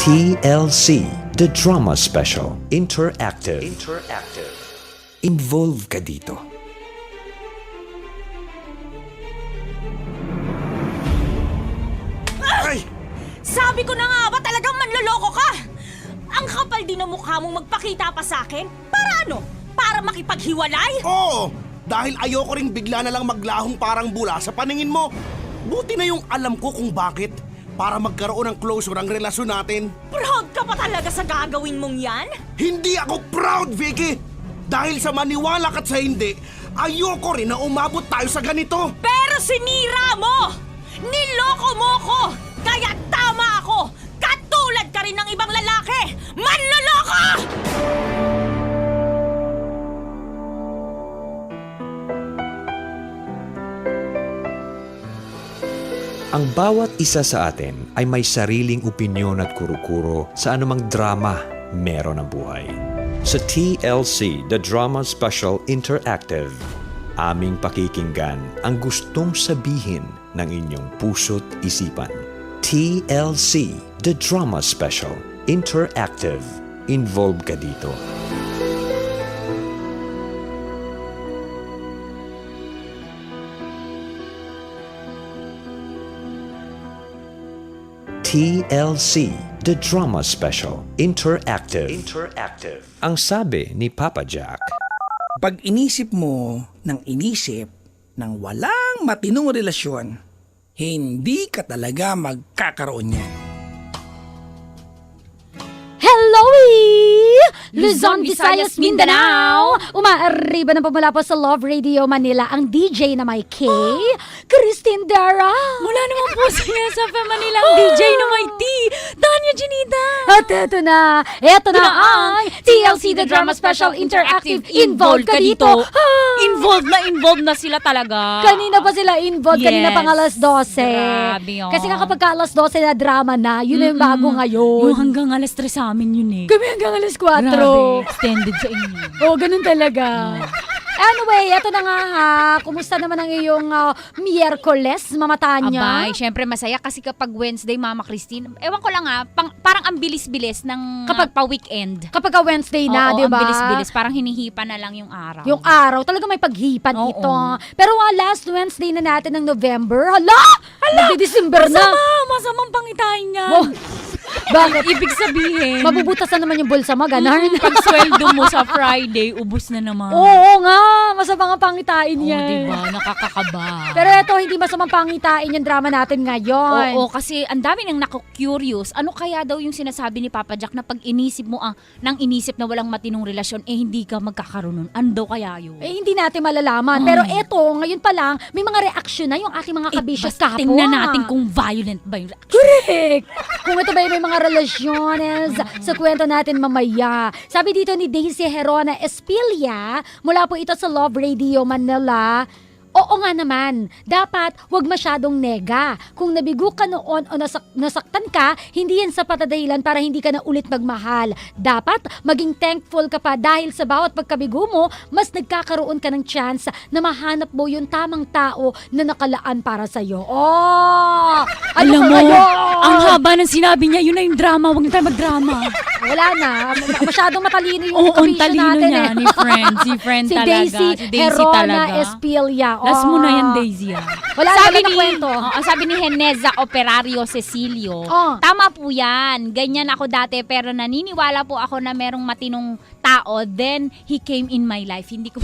TLC, The Drama Special, Interactive. Involve ka dito. Ay! Sabi ko na nga ba talagang manloloko ka? Ang kapal din ng mukha mong magpakita pa sa akin? Para ano? Para makipaghiwalay? Oo! Dahil ayoko ring bigla na lang maglahong parang bula sa paningin mo. Buti na yung alam ko kung bakit. Para magkaroon ng closure ang relasyon natin. Proud ka pa talaga sa gagawin mong yan? Hindi ako proud, Vicky! Dahil sa maniwala ka't sa hindi, ayoko rin na umabot tayo sa ganito. Pero sinira mo! Niloko mo ko! Kaya tama ako! Katulad ka rin ng ibang lalaki! Manloloko! Ang bawat isa sa atin ay may sariling opinyon at kuro-kuro sa anumang drama meron ang buhay. Sa TLC, The Drama Special Interactive, aming pakikinggan ang gustong sabihin ng inyong puso't isipan. TLC, The Drama Special Interactive. Involve ka dito. TLC, The Drama Special Interactive. Ang sabi ni Papa Jack, Pag inisip mo ng inisip ng walang matinong relasyon, hindi ka talaga magkakaroon yan. Hello! Luzon, Visayas, Mindanao! Umaariba na pumula po sa Love Radio Manila ang DJ na may K, Christine Dara! Mula naman po sa Manila ang DJ na may T, Tanya Janita! At eto na ang TLC The Drama Special Interactive. Involved ka dito! Involved na sila talaga. Kanina pa sila involved, kanina Yes. pang alas 12. Grabe, oh. Kasi nga kapag alas 12 na drama na, yun na yung bago ngayon. Yung hanggang alas 3 sa amin yun eh. Kami hanggang alas 4. Grabe, extended sa inyo. Oo, ganun talaga. Anyway, eto na nga ha. Kumusta naman ang iyong Miyerkules, Mama Tanya? Abay, syempre masaya kasi kapag Wednesday, Mama Christine, ewan ko lang parang ang bilis-bilis ng Kapag- pa-weekend. Kapag Wednesday na, Oo, di ba? ang bilis-bilis. Parang hinihipa na lang yung araw. Yung araw, talaga may paghipan Oo. ito. Pero last Wednesday na natin ng November, hala! Nagdi-December na. Masamang pangitain niya. Oh, bakit? Ibig sabihin, Mabubutasan naman yung bulsa mo, ganar. pag sweldo mo sa Friday, ubus na naman. Oo nga, masamang pangitain Oo, yan. diba? Nakakakaba. Pero eto, hindi masamang pangitain yung drama natin ngayon. Oo, kasi ang dami nang naku-curious. Ano kaya daw yung sinasabi ni Papa Jack na pag inisip mo nang inisip na walang matinong relasyon, hindi ka magkakaroon nun? Ano daw kaya yun? Eh, hindi natin malalaman. Pero eto, ngayon pa lang, may mga reaksyon na yung ating mga kabisyo's basta kapwa. tingnan natin kung violent ba yung Correct! Kung ito ba yung may mga relasyones sa kwento natin mamaya. Sabi dito ni Daisy Herona Espilia, mula po ito sa Love Radio Manila, oo nga naman, dapat wag masyadong nega. Kung nabigo ka noon o nasaktan ka, hindi yan sapat na dahilan para hindi ka na ulit magmahal. Dapat maging thankful ka pa dahil sa bawat pagkabigo mo, mas nagkakaroon ka ng chance na mahanap mo yung tamang tao na nakalaan para sa'yo. Oh! Ano Alam ka mo, ngayon? ang haba ng sinabi niya, yun na yung drama. Huwag na tayo magdrama. Wala na. Masyadong matalino yung Oo, ang kabisyo talino natin niya. eh. Ni friend. Si friend Si talaga. Daisy Si Daisy Herona talaga. Espilia. Last mo na yan, Oh. Daisy. Wala sabi na ni kwento. sabi ni Heneza Operario Cecilio, Oh. tama po yan. Ganyan ako dati pero naniniwala po ako na merong matinong tao. Then, he came in my life. Hindi ko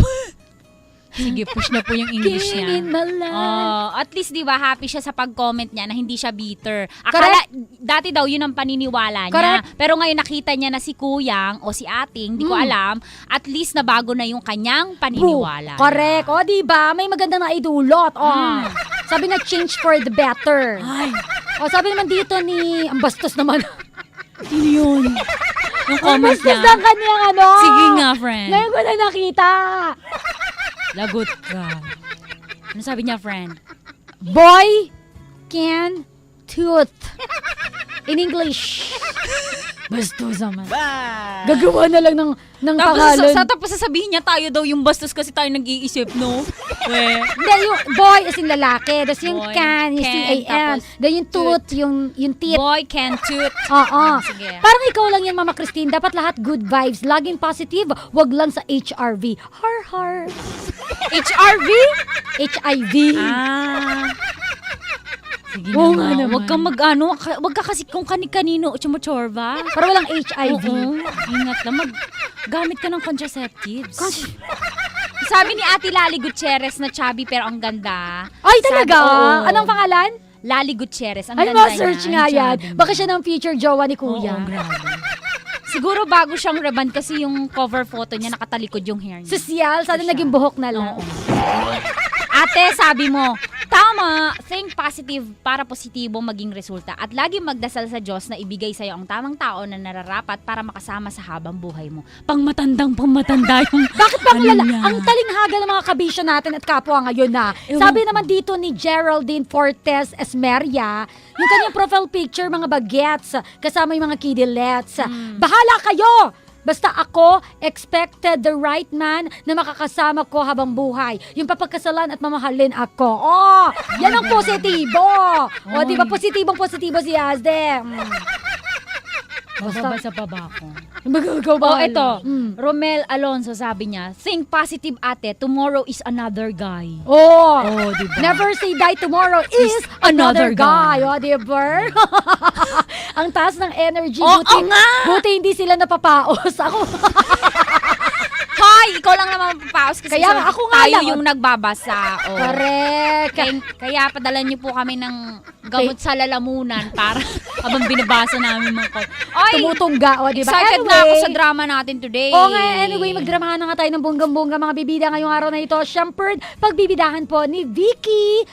Sige, push na po yung English Came niya. in my life. At least, di ba, happy siya sa pag-comment niya na hindi siya bitter. Akala, dati daw yun ang paniniwala niya. Correct. Pero ngayon nakita niya na si Kuyang o si Ating, di ko alam, at least nabago na yung kanyang paniniwala. Correct. O, diba? May magandang naidulot. O. Sabi na change for the better. Ay, O, sabi naman dito ni... Ang bastos naman. sino yun? Yung Ang comment bastos niya. ng kanyang ano. Sige nga, friend. Ngayon ko na nakita. Lagot ka. Ano sabi niya, friend? Boy can tooth. In English. Bastos naman. Gagawa na lang ng pangalan. Tapos sasabihin niya tayo daw yung bastos kasi tayo nag-iisip, no? Hindi, yung boy is yung lalaki. Tapos yung Boy, can is yung can, AM. tapos Then yung toot, yung teeth. Boy can toot. Oo. Sige. Parang ikaw lang yan, Mama Christine. Dapat lahat good vibes. Laging positive. Wag lang sa HRV. Har. HRV? HIV. Sige Oo na nga nga. naman. Wag ka kasi kung kani-kanino chumuchorba. Para walang HIV. Oo. Ingat lang. Gamit ka ng contraceptives. Sabi ni Ate Lali Gutierrez na chubby pero ang ganda. Ay, talaga? Oo. Anong pangalan? Lali Gutierrez. Ang Ay, ganda ma-search niya. nga Ang yan. chubby niya. Baka siya ng future jowa ni Kuya. Oo, grabe. Siguro bago siyang reband kasi yung cover photo niya nakatalikod yung hair niya. Sosyal, sana Sosyal. naging buhok na lang. Oo. Ate, sabi mo, tama, think positive para positibo maging resulta at lagi magdasal sa Diyos na ibigay sa'yo ang tamang tao na nararapat para makasama sa habang buhay mo. Pangmatanda yung Bakit bang ano niya? ang talinghaga ng mga kabisyo natin at kapwa ngayon na. Sabi naman dito ni Geraldine Fortes Esmeria, yung kanyang profile picture, mga bagets, kasama yung mga kidilets. Bahala kayo! Basta ako, expected the right man na makakasama ko habang buhay. Yung papagkasalan at mamahalin ako. Oh, yan ang positibo. O, di ba? Positibong-positibo si Yazde. Babasa pa ba ako? Magagawa ba? Oh, ito. Romel Alonso sabi niya, think positive ate, tomorrow is another guy. Oh, diba? never say die tomorrow is another guy. Oh, diba? Ang taas ng energy. Oo nga! Buti hindi sila napapaos. Ako, Hoy, ikaw lang naman papaos kasi Kaya nga, ako nga tayo lang. yung nagbabasa. Oh. correct. Kaya padala niyo po kami ng gamot sa lalamunan para habang binabasa namin mga call. Oy, Tumutungga. O, diba? excited na ako sa drama natin today. Oo nga, anyway, magdramahan na nga tayo ng bonggang-bongga mga bibida ngayong araw na ito. Siyempre, pagbibidahan po ni Vicky,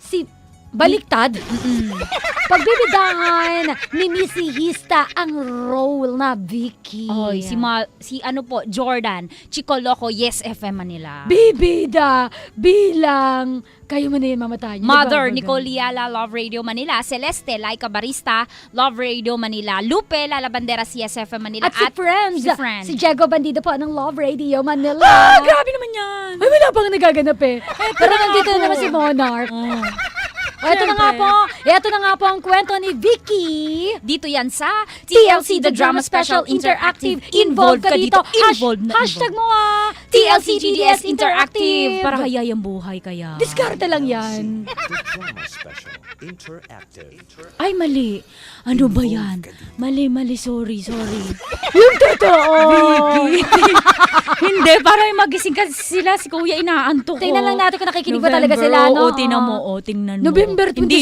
si Baliktad. Pagbibidahan ni Missy Hista ang role na Vicky. Oy, si ano po, Jordan, Chico Loco, Yes FM Manila. Bibida bilang kayo man na yun mamatay. Mother, Nicole Liala, Love Radio Manila. Celeste, Laika Barista, Love Radio Manila. Lupe, Lalabandera, CSFM Manila. At si Friends, si Friends. si Diego Bandido po ng Love Radio Manila. Grabe naman yan. Ay, wala pang nagaganap eh. Pero nandito na naman si Monarch. Ito na nga po. Ito na nga po ang kwento ni Vicky. Dito yan sa TLC The Drama Special Interactive. Involved ka dito. Involved na Hashtag mo TLC GDS Interactive. Para hayayang buhay kaya. Diskarte lang yan. The Drama Special Interactive. Ay, mali. Ano ba yan? Mali. Sorry. Yung totoo. Hindi, para magising kasi sila si Kuya inaantok ko. Tingnan lang natin kung nakikinig ba talaga sila, no? Oo, tingnan mo. November 26. Hindi.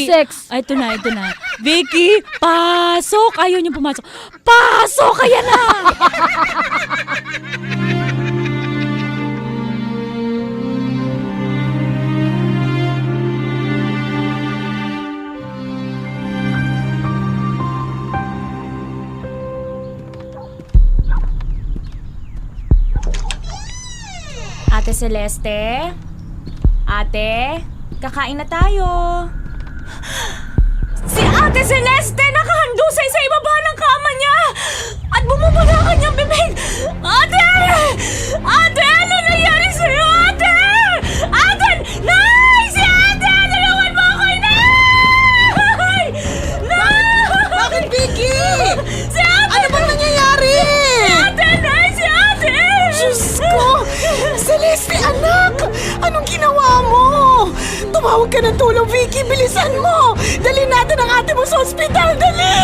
Ay, ito na. Vicky, pasok! Ayaw niyong pumasok. Pasok! Kaya na! Ate Celeste? Ate? Kakain na tayo. Si Ate Celeste nakahandusay sa ibaba ng kama niya! At bumubula ang kanyang bibig! Ate! Ate! Ano nangyari sa'yo, Ate? Ate! Nay! Si Ate! Tulungan mo ako, Nay! Nay! Bakit, Vicky? Si Ate! Ano bang nangyayari? Si Ate! Nay! Si Ate! Diyos ko! Celeste, anak! Anong ginawa mo? Tumawag ka ng tulong, Vicky! Bilisan mo! Dali natin ang ate mo sa ospital! Dali!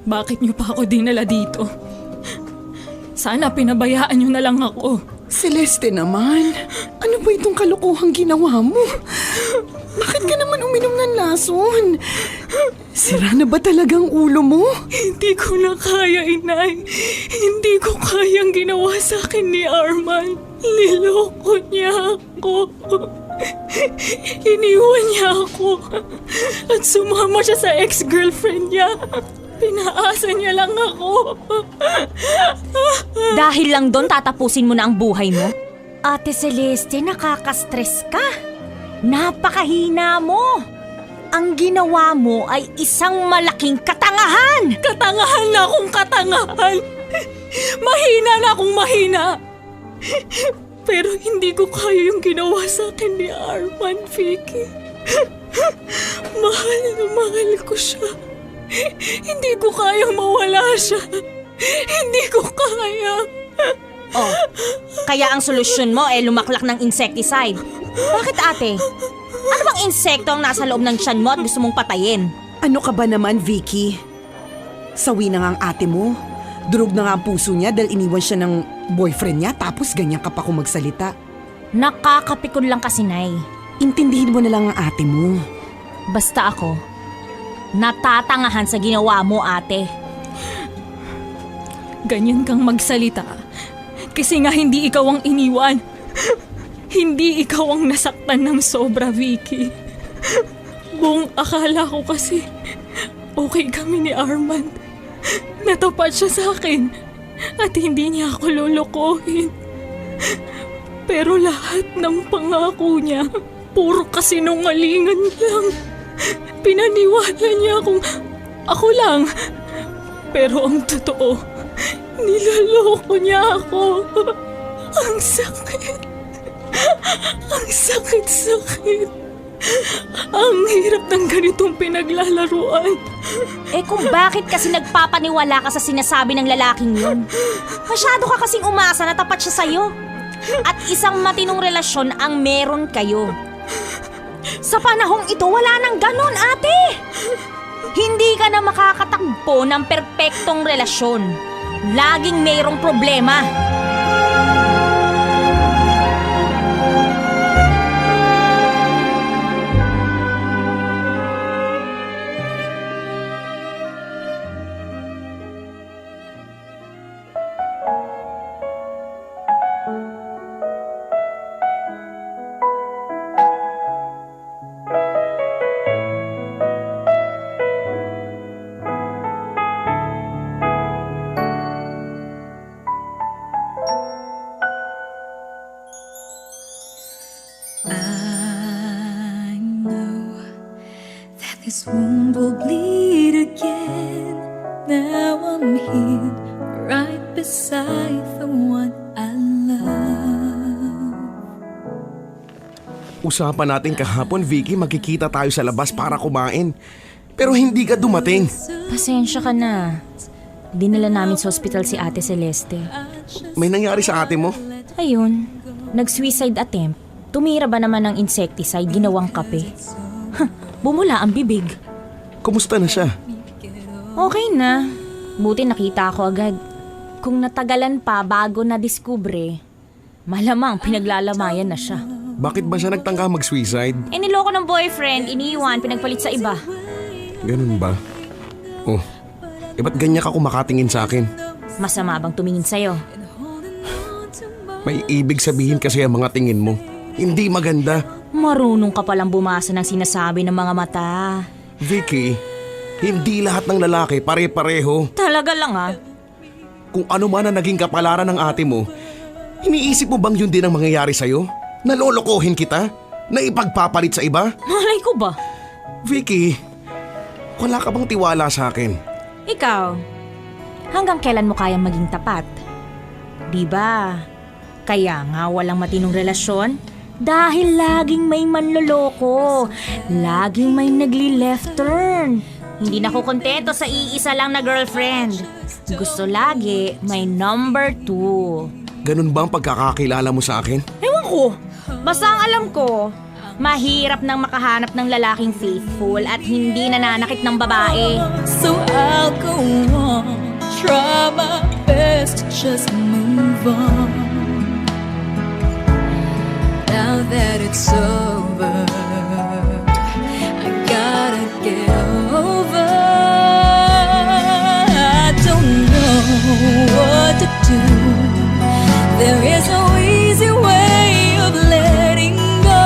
Bakit niyo pa ako dinala dito? Sana pinabayaan niyo na lang ako. Celeste naman, ano ba itong kalokohang ginawa mo? Bakit ka naman uminom ng lason? Sira na ba talagang ulo mo? Hindi ko na kaya, inay. Hindi ko kayang ginawa sa akin ni Arman. Niloko niya ako. Iniwan niya ako at sumama siya sa ex-girlfriend niya. Pinaasa niya lang ako. Dahil lang doon tatapusin mo na ang buhay mo? Ate Celeste, nakaka-stress ka. Napakahina mo. Ang ginawa mo ay isang malaking katangahan. Katangahan na akong katangahan. Mahina na akong mahina. Pero hindi ko kaya yung ginawa sa akin ni Arman, Vicky. Mahal na mahal ko siya. Hindi ko kaya mawala siya. Hindi ko kaya. Oh, kaya ang solusyon mo lumaklak ng insecticide. Bakit ate? Ano bang insekto ang nasa loob ng tiyan mo at gusto mong patayin? Ano ka ba naman, Vicky? Sawi na nga ang ate mo. Durog na nga ang puso niya dahil iniwan siya ng boyfriend niya tapos ganyan ka pa kung magsalita. Nakakapikon lang kasi, Nay. Intindihin mo na lang ang ate mo. Basta ako, natatangahan sa ginawa mo, ate. Ganyan kang magsalita. Kasi nga hindi ikaw ang iniwan. Hindi ikaw ang nasaktan ng sobra, Vicky. Buong akala ko kasi okay kami ni Armand. Natapat siya sa akin at hindi niya ako lulukuhin. Pero lahat ng pangako niya, puro kasinungalingan lang. Pinaniwala niya akong ako lang. Pero ang totoo, nilaloko niya ako. Ang sakit. Ang sakit-sakit. Ang hirap ng ganitong pinaglalaruan. Kung bakit kasi nagpapaniwala ka sa sinasabi ng lalaking yun? Masyado ka kasing umasa na tapat siya sa'yo. At isang matinong relasyon ang meron kayo. Sa panahong ito, wala nang ganon, ate. Hindi ka na makakatagpo ng perpektong relasyon. Laging mayroong problema. I know that this wound will bleed again. Now I'm here, right beside the one I love. Usapan natin kahapon, Vicky, magkikita tayo sa labas para kumain. Pero hindi ka dumating. Pasensya ka na. Dinala namin sa ospital si Ate Celeste. May nangyari sa ate mo? Ayun, nag-suicide attempt. Tumira ba naman ng insecticide ginawang kape? Bumula ang bibig. Kumusta na siya? Okay na. Buti nakita ako agad. Kung natagalan pa bago na-discover, malamang pinaglalamayan na siya. Bakit ba siya nagtangka mag-suicide? Niloko ng boyfriend, iniwan, pinagpalit sa iba. Ganun ba? Oh, ba't ganyan ka kumakatingin sa akin? Masama bang tumingin sa'yo? May ibig sabihin kasi ang mga tingin mo. Hindi maganda. Marunong ka palang bumasa ng sinasabi ng mga mata. Vicky, hindi lahat ng lalaki pare-pareho. Talaga lang ah. Kung ano man ang naging kapalaran ng ate mo, iniisip mo bang yun din ang mangyayari sa'yo? Nalolokohin kita? Na ipagpapalit sa iba? Malay ko ba? Vicky, wala ka bang tiwala sa akin? Ikaw, hanggang kailan mo kayang maging tapat? Diba? Kaya nga walang matinong relasyon? Dahil laging may manloloko. Laging may nagli-left turn. Hindi na ko kontento sa iisa lang na girlfriend. Gusto lagi may number 2. Ganun ba ang pagkakakilala mo sa akin? Ewan ko. Basta ang alam ko, mahirap nang makahanap ng lalaking faithful at hindi nananakit ng babae. So I'll go on, try my best to just move on. Now that it's over, I gotta get over. I don't know what to do. There is no easy way of letting go.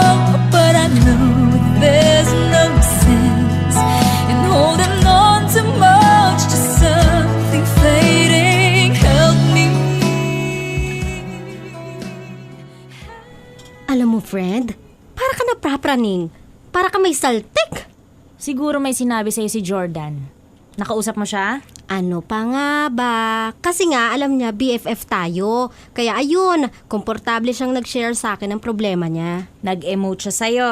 praning? Para ka may saltik. Siguro may sinabi sa'yo si Jordan. Nakausap mo siya? Ano pa nga ba? Kasi nga, alam niya, BFF tayo. Kaya ayun, komportable siyang nag-share sa akin ng problema niya. Nag-emote siya sa'yo.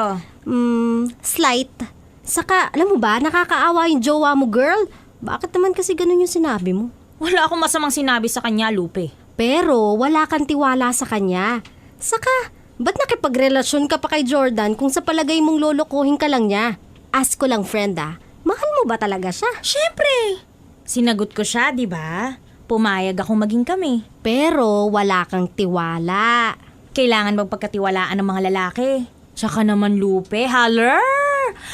Slight. Saka, alam mo ba, nakakaawa yung jowa mo, girl. Bakit naman kasi ganun yung sinabi mo? Wala akong masamang sinabi sa kanya, Lupe. Pero, wala kang tiwala sa kanya. Saka, ba't nakipagrelasyon ka pa kay Jordan kung sa palagay mong lolokohin ka lang niya? Ask ko lang, friend mahal mo ba talaga siya? Siyempre! Sinagot ko siya, di ba? Pumayag akong maging kami. Pero, wala kang tiwala. Kailangan magpagkatiwalaan ng mga lalaki. Tsaka naman, Lupe, haller!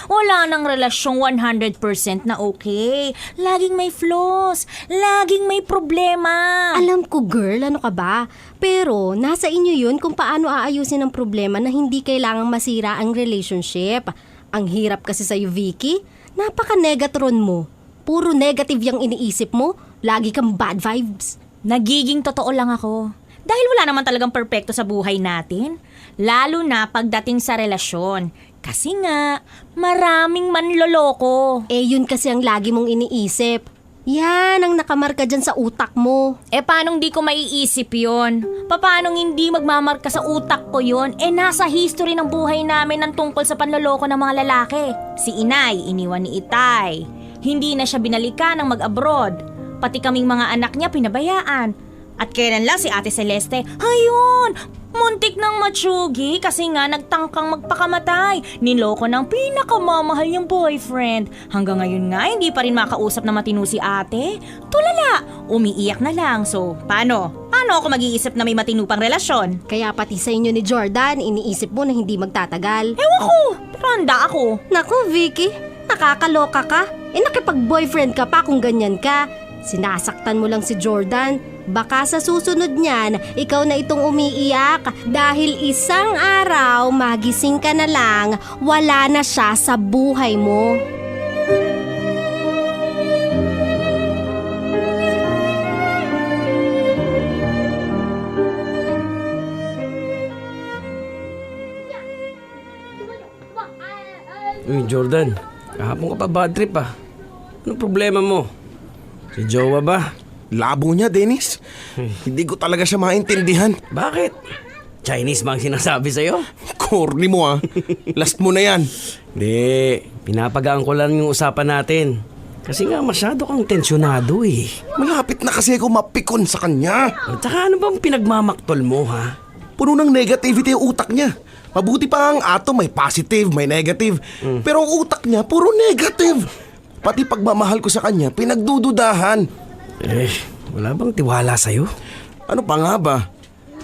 Wala nang relasyong 100% na okay. Laging may flaws. Laging may problema. Alam ko, girl, ano ka ba? Pero, nasa inyo yun kung paano aayusin ang problema na hindi kailangang masira ang relationship. Ang hirap kasi sa'yo, Vicky. Napaka-negatron mo. Puro negative yung iniisip mo. Lagi kang bad vibes. Nagiging totoo lang ako. Dahil wala naman talagang perpekto sa buhay natin. Lalo na pagdating sa relasyon. Kasi nga, maraming manloloko. Yun kasi ang lagi mong iniisip. Yan ang nakamarka dyan sa utak mo. Paanong di ko maiisip yon? Paanong hindi magmamarka sa utak ko yon? Nasa history ng buhay namin ng tungkol sa panloloko ng mga lalaki. Si Inay, iniwan ni Itay. Hindi na siya binalikan ng mag-abroad. Pati kaming mga anak niya pinabayaan. At kailan lang si Ate Celeste, ayun! Muntik ng matsugi kasi nga nagtangkang magpakamatay. Niloko ng pinakamamahal niyang boyfriend. Hanggang ngayon nga, hindi pa rin makausap na matino si ate. Tulala, umiiyak na lang. So, paano? Paano ako mag-iisip na may matinupang relasyon? Kaya pati sa inyo ni Jordan, iniisip mo na hindi magtatagal. Ewan ko, randa ako. Naku, Vicky, nakakaloka ka. Nakipag-boyfriend ka pa kung ganyan ka. Sinasaktan mo lang si Jordan. Baka sa susunod niyan, ikaw na itong umiiyak dahil isang araw magising ka na lang, wala na siya sa buhay mo. Uy, Jordan, kahapon ka pa bad trip Anong problema mo? Si Jowa ba? Labo niya, Dennis. Hindi ko talaga siya maintindihan. Bakit? Chinese ba ang sinasabi sa'yo? Corny mo Last mo na yan. Hindi, pinapagaan ko lang yung usapan natin. Kasi nga masyado kang tensyonado Malapit na kasi ako mapikon sa kanya. At saka ano bang pinagmamaktol mo Puno ng negativity yung utak niya. Mabuti pa ang atom, may positive, may negative. Pero ang utak niya, puro negative. Pati pagmamahal ko sa kanya, pinagdududahan. Wala bang tiwala sa'yo? Ano pa nga ba?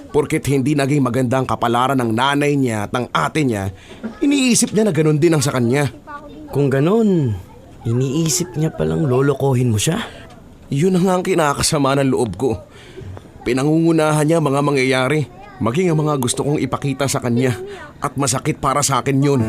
Porket hindi naging maganda ang kapalaran ng nanay niya at ng ate niya, iniisip niya na ganun din ang sa kanya. Kung ganun, iniisip niya palang lolokohin mo siya? Yun na nga ang kinakasama ng loob ko. Pinangungunahan niya mga mangyayari, maging ang mga gusto kong ipakita sa kanya. At masakit para sa akin yun.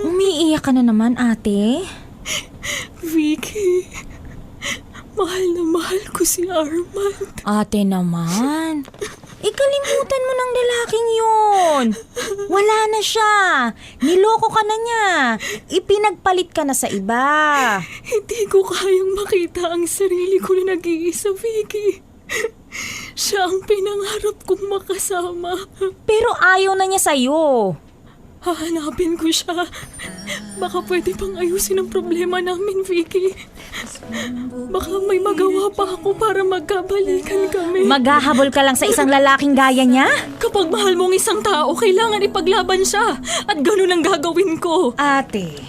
Umiiyak ka na naman, ate. Vicky, mahal na mahal ko si Armand. Ate naman. Ikalimutan mo ng lalaking yun. Wala na siya. Niloko ka na niya. Ipinagpalit ka na sa iba. Hindi ko kayang makita ang sarili ko na nag-iisa, Vicky. Siya ang pinangarap kong makasama. Pero ayaw na niya sa'yo. Hahanapin ko siya. Baka pwede pang ayusin ang problema namin, Vicky. Baka may magawa pa ako para magkabalikan kami. Maghahabol ka lang sa isang lalaking gaya niya? Kapag mahal mong isang tao, kailangan ipaglaban siya. At ganun ang gagawin ko. Ate,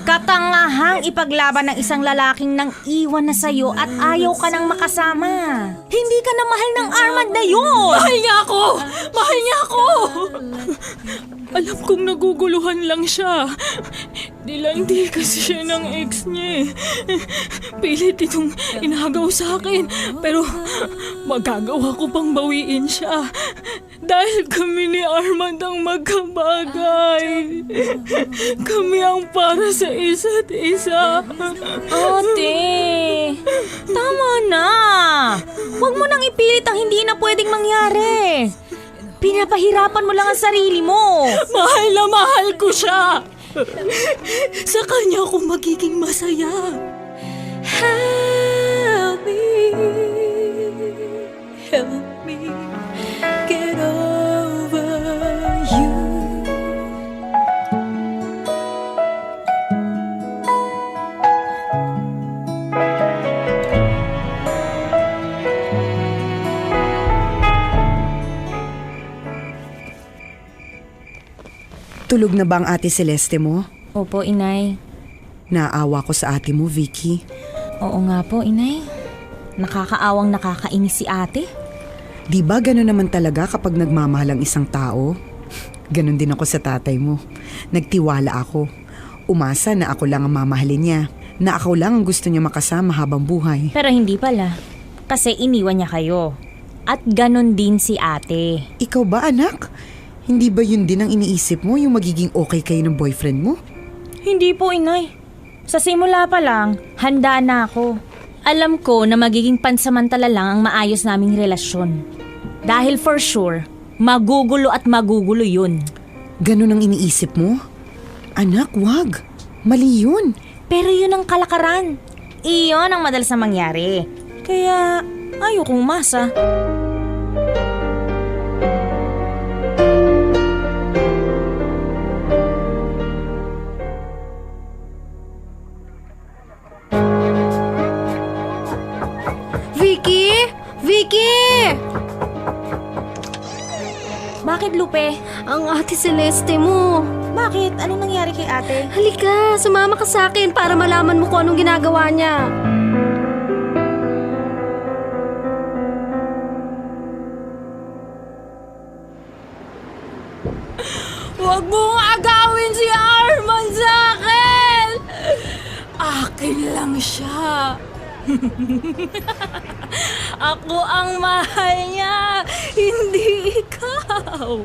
katangahang ipaglaban ng isang lalaking nang iwan na sa'yo at ayaw ka nang makasama. Hindi ka na mahal ng Armand na yun! Mahal niya ako! Mahal niya ako! Alam kong naguguluhan lang siya. Dilandi kasi siya ng ex niya eh. Pilit itong inagaw sa akin. Pero magagawa ko pang bawiin siya. Dahil kami ni Armand ang magkabagay. Kami ang para sa isa't isa. Ate, tama na. Huwag mo nang ipilit ang hindi na pwedeng mangyari. Pinapahirapan mo lang ang sarili mo. Mahal na mahal ko siya. Sa kanya ako magiging masaya. Help me get over you. Tulog na ba ang ate Celeste mo? Opo, Inay. Naawa ko sa ate mo, Vicky. Oo nga po, Inay. Nakakaawang nakakainis si ate. Di ba gano'n naman talaga kapag nagmamahal ang isang tao? Ganon din ako sa tatay mo. Nagtiwala ako. Umasa na ako lang ang mamahalin niya. Na ako lang ang gusto niya makasama habang buhay. Pero hindi pala. Kasi iniwan niya kayo. At ganon din si ate. Ikaw ba, anak? Hindi ba yun din ang iniisip mo, yung magiging okay kayo ng boyfriend mo? Hindi po, Inay. Sa simula pa lang, handa na ako. Alam ko na magiging pansamantala lang ang maayos naming relasyon. Dahil for sure, magugulo at magugulo yun. Ganon ang iniisip mo? Anak, wag. Mali yun. Pero yun ang kalakaran. Iyon ang madalas na mangyari. Kaya ayokong umasa. Vicky! Vicky! Bakit, Lupe? Ang ate Celeste mo. Bakit? Anong nangyari kay ate? Halika, sumama ka sa akin para malaman mo kung anong ginagawa niya. Huwag mong agawin si Arman sa akin! Akin lang siya. Ako ang mahal niya, hindi ikaw.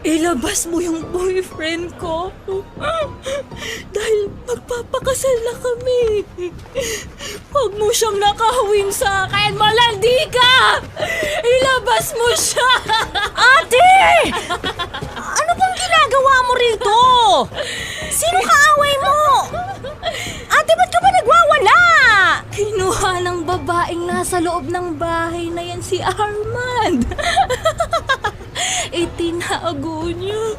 Ilabas mo yung boyfriend ko. Dahil magpapakasal na kami. Huwag mo siyang nakahawin sa akin. Malandi ka! Ilabas mo siya! Ate! Ano bang ginagawa mo rito? Sino kaaway mo? Ate, ba't ka ba nagwawala? Kinuha ng babaeng nasa loob ng bahay na yan si Armand. Itinago niya.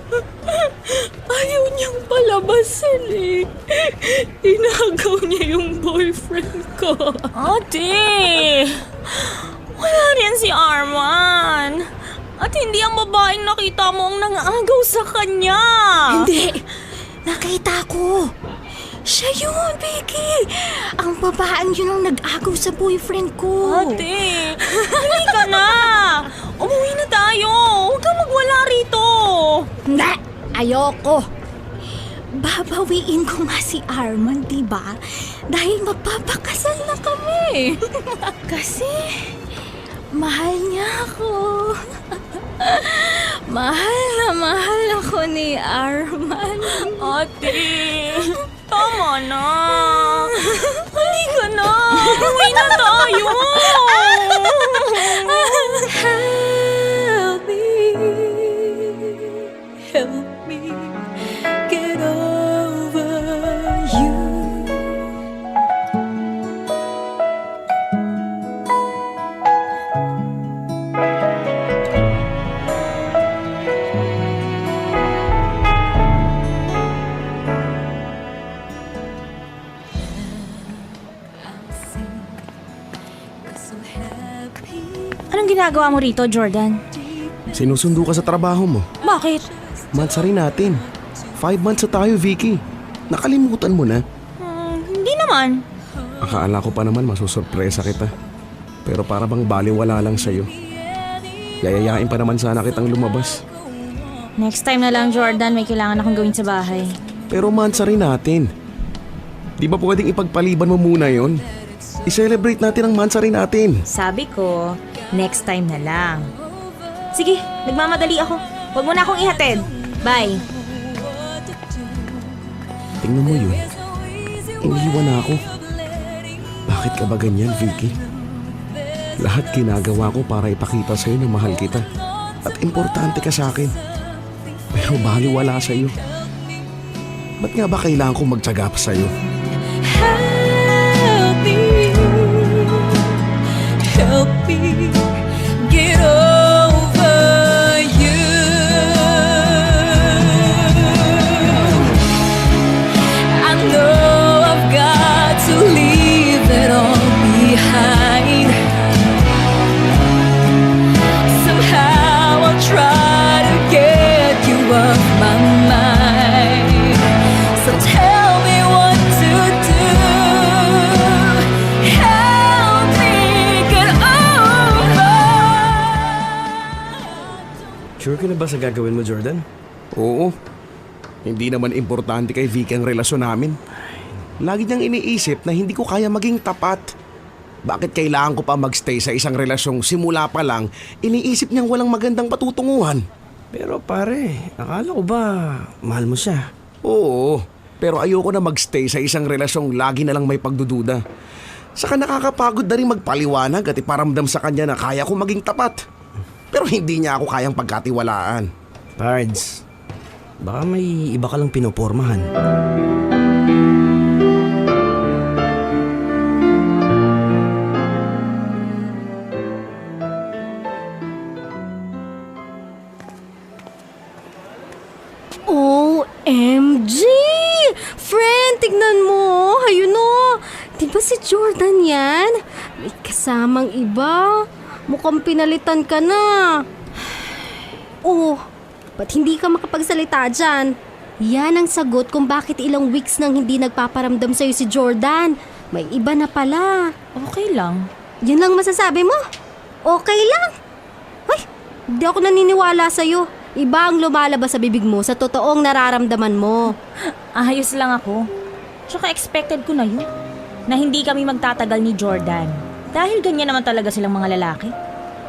Ayaw niyang palabasin eh. Inagaw niya yung boyfriend ko. Ate! Wala rin si Arman. At hindi ang babaeng nakita mo ang nangagaw sa kanya. Hindi! Nakita ko! Siya yun, Vicky! Ang babaeng yun ang nag-agaw sa boyfriend ko. Ate, huli ka na. Umuwi na tayo. Huwag kang magwala rito. Hindi! Ayoko! Babawiin ko nga si Arman, diba? Dahil magpapakasal na kami. Kasi mahal niya ako. Mahal ako ni Arman. Ate, tama na. Halika na. Umuwi na tayo. Help me get over you. Anong ginagawa mo rito, Jordan? Sinusundo ka sa trabaho mo. Bakit? Mansa rin natin. 5 months na tayo, Vicky. Nakalimutan mo na. Hindi naman. Akala ko pa naman masusurpresa kita. Pero para bang baliwala lang sa'yo. Yayayain pa naman sana kitang lumabas. Next time na lang, Jordan, may kailangan akong gawin sa bahay. Pero mansa rin natin. Di ba pwedeng ipagpaliban mo muna yon? I-celebrate natin ang mansa rin natin. Sabi ko, next time na lang. Sige, nagmamadali ako. Huwag mo na akong ihatid. Bye. Tingnan mo yun. Iniiwan na ako. Bakit ka ba ganyan, Vicky? Lahat ginagawa ko para ipakita sa'yo na mahal kita. At importante ka sa akin. Pero baliwala sa'yo. Ba't nga ba kailangan ko magtsaga pa sa'yo? Help me get over you. I know I've got to leave it all behind. Somehow I'll try to get you off my mind. So tell me what to do. Help me get over. Sure ka na ba sa gagawin mo, Jordan? Oo. Hindi naman importante kay Vicky ang relasyon namin. Lagi niyang iniisip na hindi ko kaya maging tapat. Bakit kailangan ko pa magstay sa isang relasyong simula pa lang iniisip niyang walang magandang patutunguhan? Pero pare, akala ko ba mahal mo siya? Oo, pero ayoko na magstay sa isang relasyong lagi na lang may pagdududa. Saka nakakapagod na rin magpaliwanag at iparamdam sa kanya na kaya ko maging tapat. Pero hindi niya ako kayang pagkatiwalaan. Pards, baka may iba ka lang pinopormahan. OMG! Friend, tignan mo. Ayun o. Di ba si Jordan yan? May kasamang iba. Mukhang pinalitan ka na. Oh, ba't hindi ka makapagsalita dyan? Yan ang sagot kung bakit ilang weeks nang hindi nagpaparamdam sa'yo si Jordan. May iba na pala. Okay lang. Yan lang masasabi mo? Okay lang? Ay, hindi ako naniniwala sa'yo. Iba ang lumalabas sa bibig mo sa totoong nararamdaman mo. Ayos lang ako. Tsaka expected ko na yun. Na hindi kami magtatagal ni Jordan. Dahil ganyan naman talaga silang mga lalaki.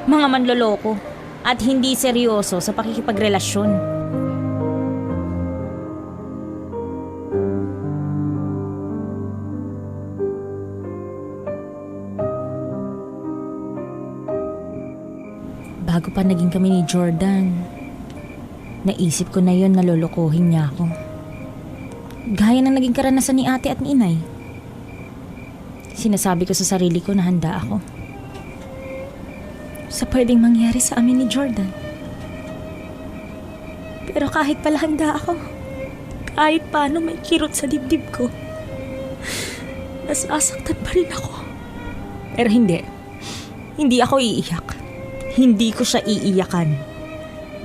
Mga manloloko. At hindi seryoso sa pakikipagrelasyon. Bago pa naging kami ni Jordan, naisip ko na yun na lolokohin niya ako. Gaya ng naging karanasan ni ate at ni inay. Sinasabi ko sa sarili ko na handa ako sa pwedeng mangyari sa amin ni Jordan. Pero kahit pala handa ako, kahit paano may kirot sa dibdib ko, nasasaktan pa rin ako. Pero hindi ako iiyak. Hindi ko siya iiyakan.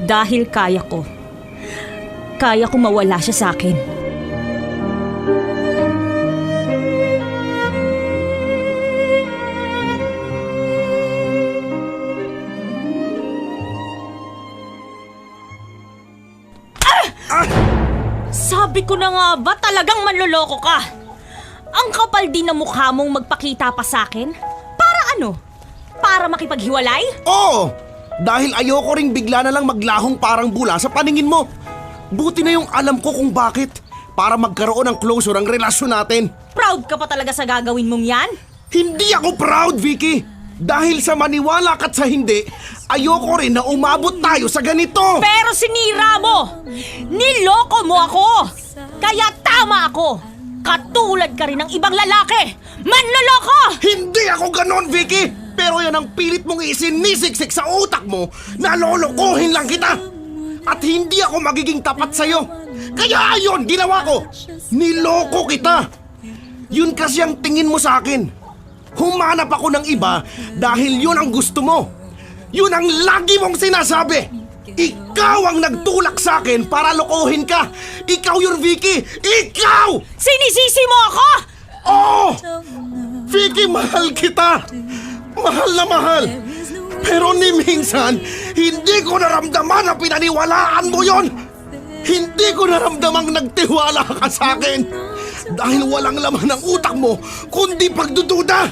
Dahil kaya ko mawala siya sa akin. Sabi ko na nga ba talagang manloloko ka? Ang kapal din na mukha mong magpakita pa sa akin? Para ano? Para makipaghiwalay? Oo! Dahil ayoko ring bigla na lang maglahong parang bula sa paningin mo. Buti na yung alam ko kung bakit. Para magkaroon ng closure ang relasyon natin. Proud ka pa talaga sa gagawin mong yan? Hindi ako proud, Vicky! Dahil sa maniwala ka't sa hindi, ayoko rin na umabot tayo sa ganito! Pero sinira mo! Niloko mo ako! Kaya tama ako! Katulad ka rin ng ibang lalaki! Manloloko! Hindi ako ganon, Vicky! Pero yan ang pilit mong isinisiksik sa utak mo na lolokohin lang kita! At hindi ako magiging tapat sa'yo! Kaya ayun, ginawa ko! Niloko kita! Yun kasi ang tingin mo sa akin. Humanap ako ng iba dahil yun ang gusto mo. Yun ang lagi mong sinasabi. Ikaw ang nagtulak sa akin para lokohin ka. Ikaw yun, Vicky! Ikaw! Sinisisi mo ako? Oo! Vicky, mahal kita! Mahal na mahal! Pero ni minsan, hindi ko naramdaman na pinaniwalaan mo yon. Hindi ko naramdamang nagtiwala ka sa akin. Dahil walang laman ng utak mo, kundi pagdududa.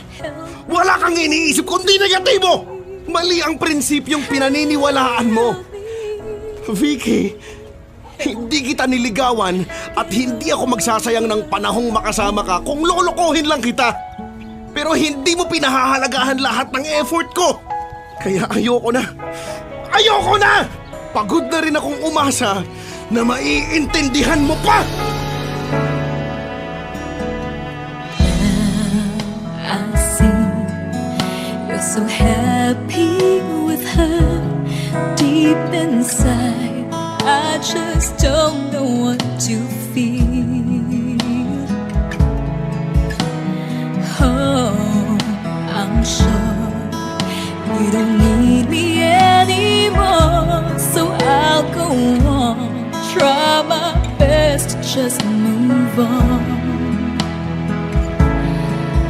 Wala kang iniisip, kundi negatibo. Mali ang prinsipyong pinaniniwalaan mo. Vicky, hindi kita niligawan at hindi ako magsasayang ng panahong makasama ka kung lolokohin lang kita. Pero hindi mo pinahahalagahan lahat ng effort ko. Kaya ayoko na. Ayoko na! Pagod na rin akong umasa na maiintindihan mo pa! I see you're so happy with her deep inside. I just don't know what to feel. Oh, I'm sure you don't need me anymore, so I'll go on, try my best to just move on.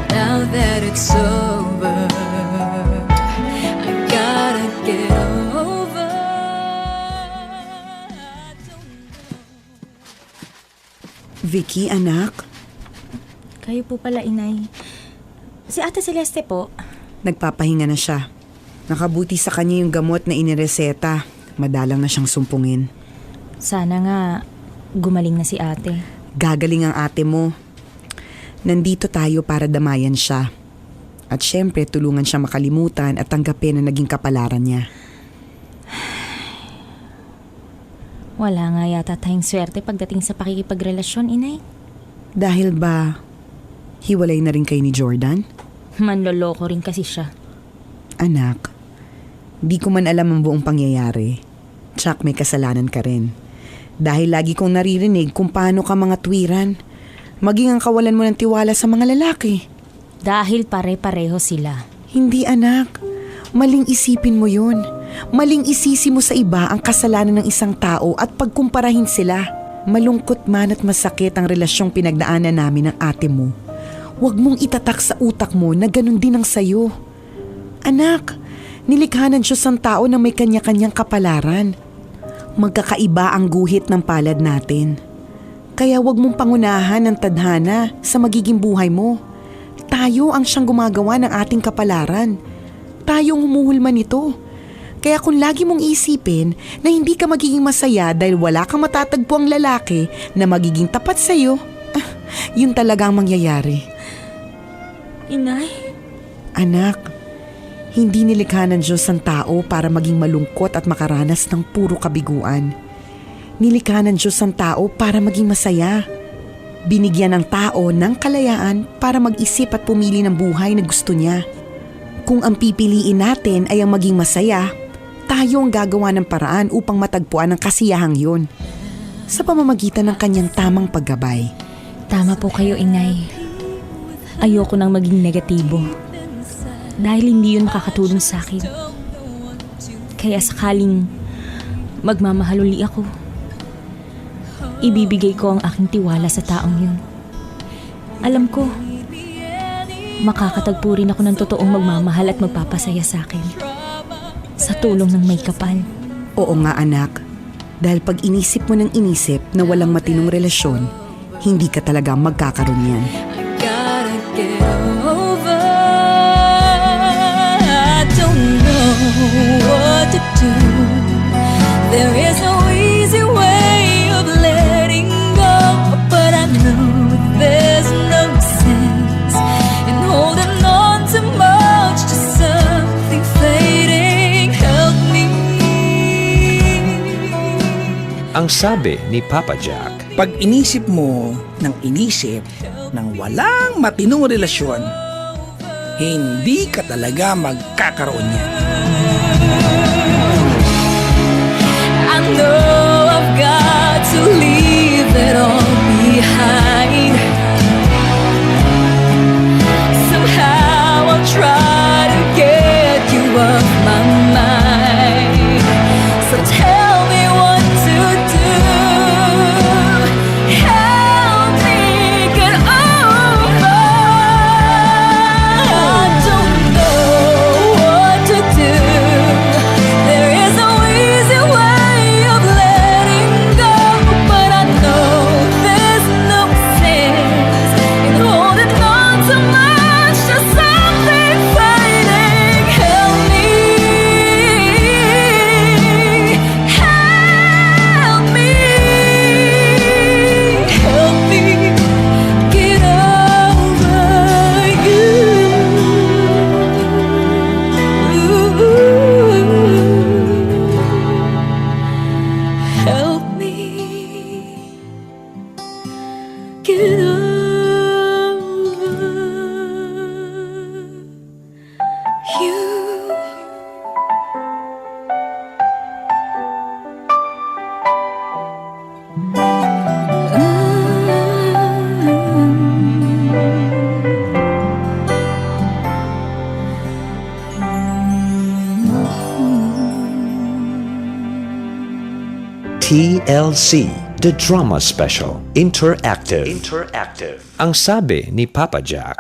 Now that it's over, I gotta get over. Vicky, anak, Kayo po pala, Inay. Si Ate Celeste po. nagpapahinga na siya. Nakabuti sa kanya yung gamot na inireseta. Madalang na siyang sumpungin. Sana nga gumaling na si ate. Gagaling ang ate mo. Nandito tayo para damayan siya. At syempre, tulungan siya makalimutan at tanggapin na naging kapalaran niya. Wala nga yata tayong swerte pagdating sa pakikipagrelasyon, Inay. Dahil ba, hiwalay na rin kayo ni Jordan? Manloloko rin kasi siya. Anak, di ko man alam ang buong pangyayari. Tsak may kasalanan ka rin. Dahil lagi kong naririnig kung paano ka mga tuwiran. Maging ang kawalan mo ng tiwala sa mga lalaki. Dahil pare-pareho sila. Hindi anak, maling isipin mo yun. Maling isisi mo sa iba ang kasalanan ng isang tao at pagkumparahin sila. Malungkot man at masakit ang relasyong pinagdaanan namin ng ate mo. Huwag mong itatak sa utak mo na ganun din ang sayo. Anak, nilikha ng Diyos ang tao na may kanya-kanyang kapalaran. Magkakaiba ang guhit ng palad natin. Kaya huwag mong pangunahan ang tadhana sa magiging buhay mo. Tayo ang siyang gumagawa ng ating kapalaran. Tayong humuhulma nito. Kaya kung lagi mong isipin na hindi ka magiging masaya dahil wala kang matatagpo ang lalaki na magiging tapat sa'yo, yun talaga ang mangyayari. Inay? Anak, hindi nilikha ng Diyos ang tao para maging malungkot at makaranas ng puro kabiguan. Nilikha ng Diyos ang tao para maging masaya. Binigyan ng tao ng kalayaan para mag-isip at pumili ng buhay na gusto niya. Kung ang pipiliin natin ay ang maging masaya, tayo ang gagawa ng paraan upang matagpuan ang kasiyahang yun sa pamamagitan ng kanyang tamang paggabay. Tama po kayo, Inay. Ayoko nang maging negatibo. Dahil hindi yun makakatulong sa akin. Kaya sakaling magmamahal uli ako, ibibigay ko ang aking tiwala sa taong yun. Alam ko, makakatagpo rin ako ng totoong magmamahal at magpapasaya sa akin. Sa tulong ng may kapal. Oo nga anak, dahil pag inisip mo ng inisip na walang matinong relasyon, hindi ka talaga magkakaroon yan. Gotta get over. I don't know what to do. There is no easy way of letting go, but I know there's no sense in holding on too much to something fading. Help me. Ang sabi ni Papa Jack, Pag inisip mo ng inisip ng walang matinong relasyon, hindi ka talaga magkakaroon yan. I know I've got to leave it all behind. Somehow I'll try to get you off my mind. So tell me what to do. Help me get over. I don't know what to do. There is no easy way of letting TLC, The Drama Special, Interactive. Ang sabi ni Papa Jack,